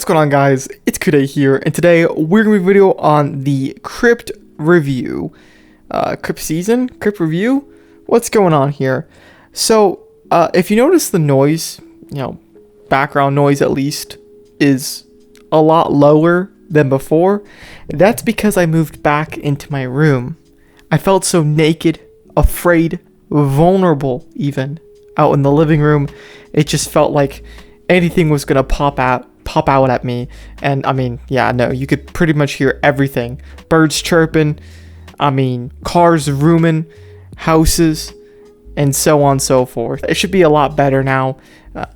going on, guys? It's KRYPT here, and today we're going to be video on the KRYPT review. KRYPT season? KRYPT review? What's going on here? So, if you notice the noise, background noise at least, is a lot lower than before, that's because I moved back into my room. I felt so naked, afraid, vulnerable even, out in the living room. It just felt like anything was gonna pop out at me. And I mean, you could pretty much hear everything. Birds chirping, cars zooming, houses, and so on and so forth. It should be a lot better now.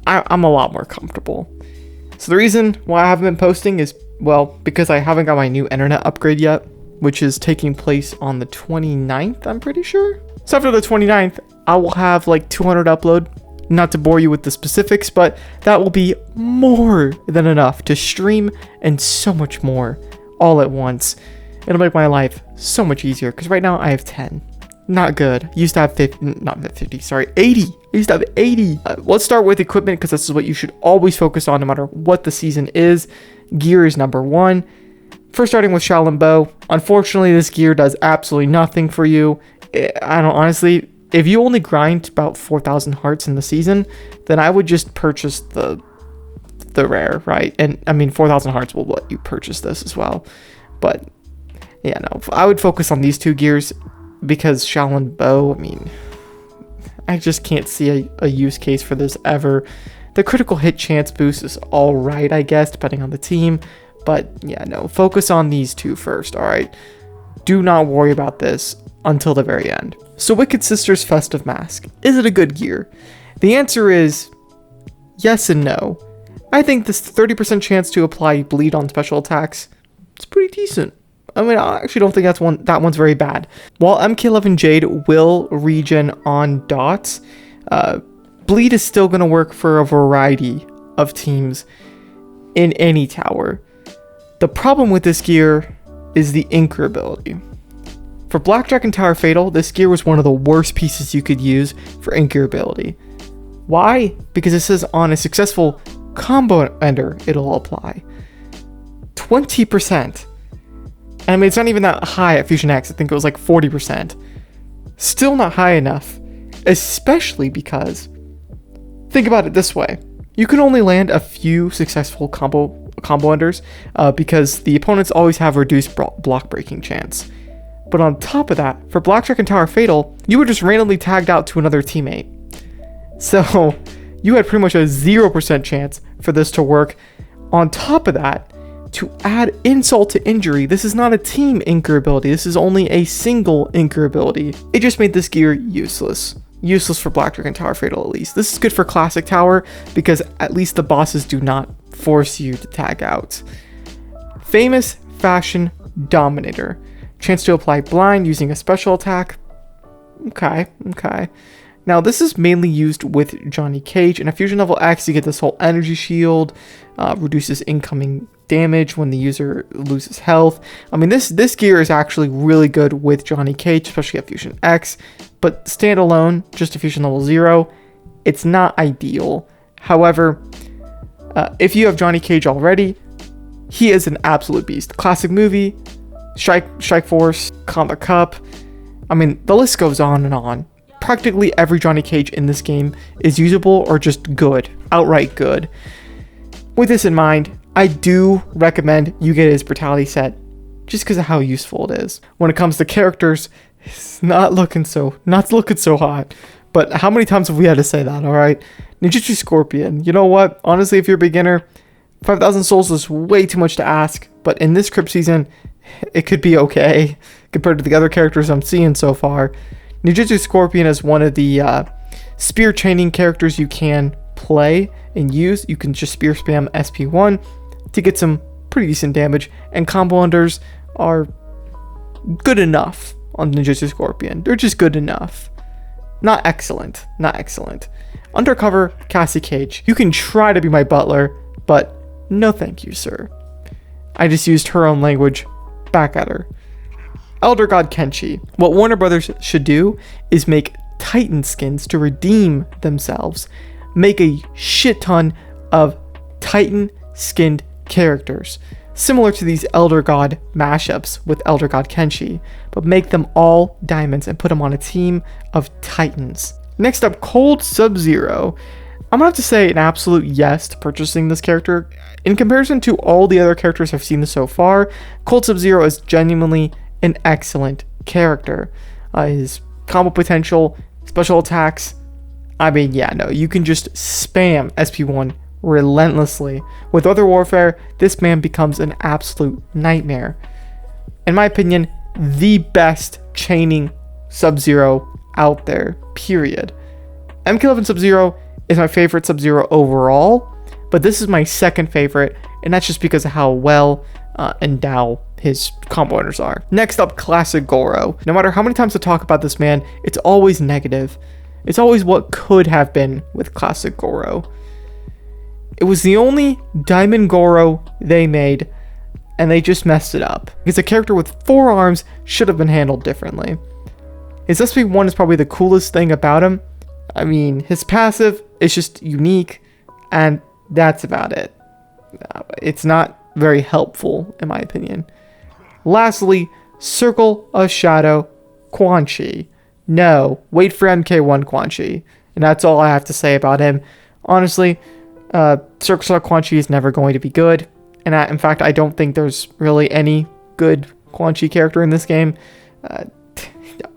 I'm a lot more comfortable. So the reason why I haven't been posting is, well, because I haven't got my new internet upgrade yet, which is taking place on the 29th, I'm pretty sure. So after the 29th, I will have like 200 upload. Not to bore you with the specifics, but that will be more than enough to stream and so much more all at once. It'll make my life so much easier because right now I have 10. Not good. Used to have 80. I used to have 80. Let's start with equipment because this is what you should always focus on no matter what the season is. Gear is number one. First, starting with Shaolin Bow. Unfortunately, this gear does absolutely nothing for you. Honestly, if you only grind about 4,000 hearts in the season, then I would just purchase the rare, right? And 4,000 hearts will let you purchase this as well. But I would focus on these two gears because Shaolin Bow, I just can't see a use case for this ever. The critical hit chance boost is all right, I guess, depending on the team. But focus on these two first, all right? Do not worry about this until the very end. So Wicked Sister's Festive Mask. Is it a good gear? The answer is yes and no. I think this 30% chance to apply bleed on special attacks, it's pretty decent. I actually don't think that one's very bad. While MK11 Jade will regen on dots, bleed is still going to work for a variety of teams in any tower. The problem with this gear is the Inker ability. For Blackjack and Tower Fatal, this gear was one of the worst pieces you could use for Inker ability. Why? Because it says on a successful combo ender, it'll apply 20%. It's not even that high at Fusion X. I think it was like 40%. Still not high enough, especially because, think about it this way. You can only land a few successful combo enders because the opponents always have reduced block breaking chance. But on top of that, for Blackjack and Tower Fatal, you were just randomly tagged out to another teammate. So you had pretty much a 0% chance for this to work. On top of that, to add insult to injury, this is not a team Inker ability. This is only a single Inker ability. It just made this gear useless. Useless for Blackjack and Tower Fatal at least. This is good for Classic Tower because at least the bosses do not force you to tag out. Famous Fashion Dominator. Chance to apply blind using a special attack. Okay. Now this is mainly used with Johnny Cage. In a Fusion Level X, you get this whole energy shield, reduces incoming damage when the user loses health. This gear is actually really good with Johnny Cage, especially at Fusion X, but standalone, just a Fusion Level 0, it's not ideal. However, if you have Johnny Cage already, he is an absolute beast. Classic movie, Strike Force, Combat Cup. The list goes on and on. Practically every Johnny Cage in this game is usable or just good, outright good. With this in mind, I do recommend you get his Brutality set just because of how useful it is. When it comes to characters, it's not looking so hot. But how many times have we had to say that, alright? Ninjutsu Scorpion. You know what? Honestly, if you're a beginner, 5,000 souls is way too much to ask. But in this KRYPT season, it could be okay compared to the other characters I'm seeing so far. Ninjutsu Scorpion is one of the spear chaining characters you can play and use. You can just spear spam SP1 to get some pretty decent damage, and combo unders are good enough on Ninjutsu Scorpion. They're just good enough. Not excellent. Undercover Cassie Cage. You can try to be my butler, but no thank you, sir. I just used her own language back at her. Elder God Kenshi. What Warner Brothers should do is make Titan skins to redeem themselves. Make a shit ton of Titan skinned characters, similar to these Elder God mashups with Elder God Kenshi, but make them all diamonds and put them on a team of titans. Next up, Cold Sub-Zero. I'm gonna have to say an absolute yes to purchasing this character. In comparison to all the other characters I've seen so far, Cold Sub-Zero is genuinely an excellent character. His combo potential, special attacks, I mean, yeah, no, you can just spam SP1 relentlessly. With Other Warfare, this man becomes an absolute nightmare. In my opinion, the best chaining Sub-Zero out there, period. MK11 Sub-Zero is my favorite Sub-Zero overall, but this is my second favorite, and that's just because of how well endowed his combo winners are. Next up, Classic Goro. No matter how many times I talk about this man, it's always negative. It's always what could have been with Classic Goro. It was the only Diamond Goro they made, and they just messed it up. Because a character with 4 arms should have been handled differently. His SP1 is probably the coolest thing about him. I mean, his passive is just unique, and that's about it. It's not very helpful, in my opinion. Lastly, Circle of Shadow Quan Chi. No, wait for MK1 Quan Chi. And that's all I have to say about him. Honestly, Circle of Shadow Quan Chi is never going to be good. And in fact, I don't think there's really any good Quan Chi character in this game.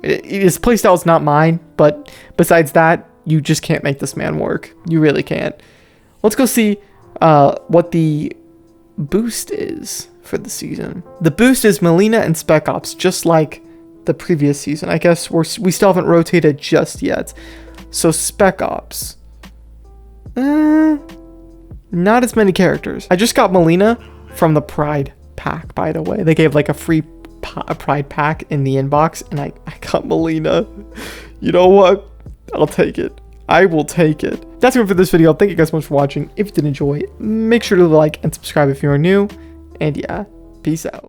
His playstyle is not mine, but besides that, you just can't make this man work. You really can't. Let's go see what the boost is for the season. The boost is Melina and Spec Ops, just like the previous season. I guess we still haven't rotated just yet. So Spec Ops. Not as many characters. I just got Melina from the Pride pack, by the way. They gave like a free Pride pack in the inbox, and I got Melina. You know what? I'll take it. I will take it. That's it for this video. Thank you guys so much for watching. If you did enjoy, make sure to like and subscribe if you are new. And yeah, peace out.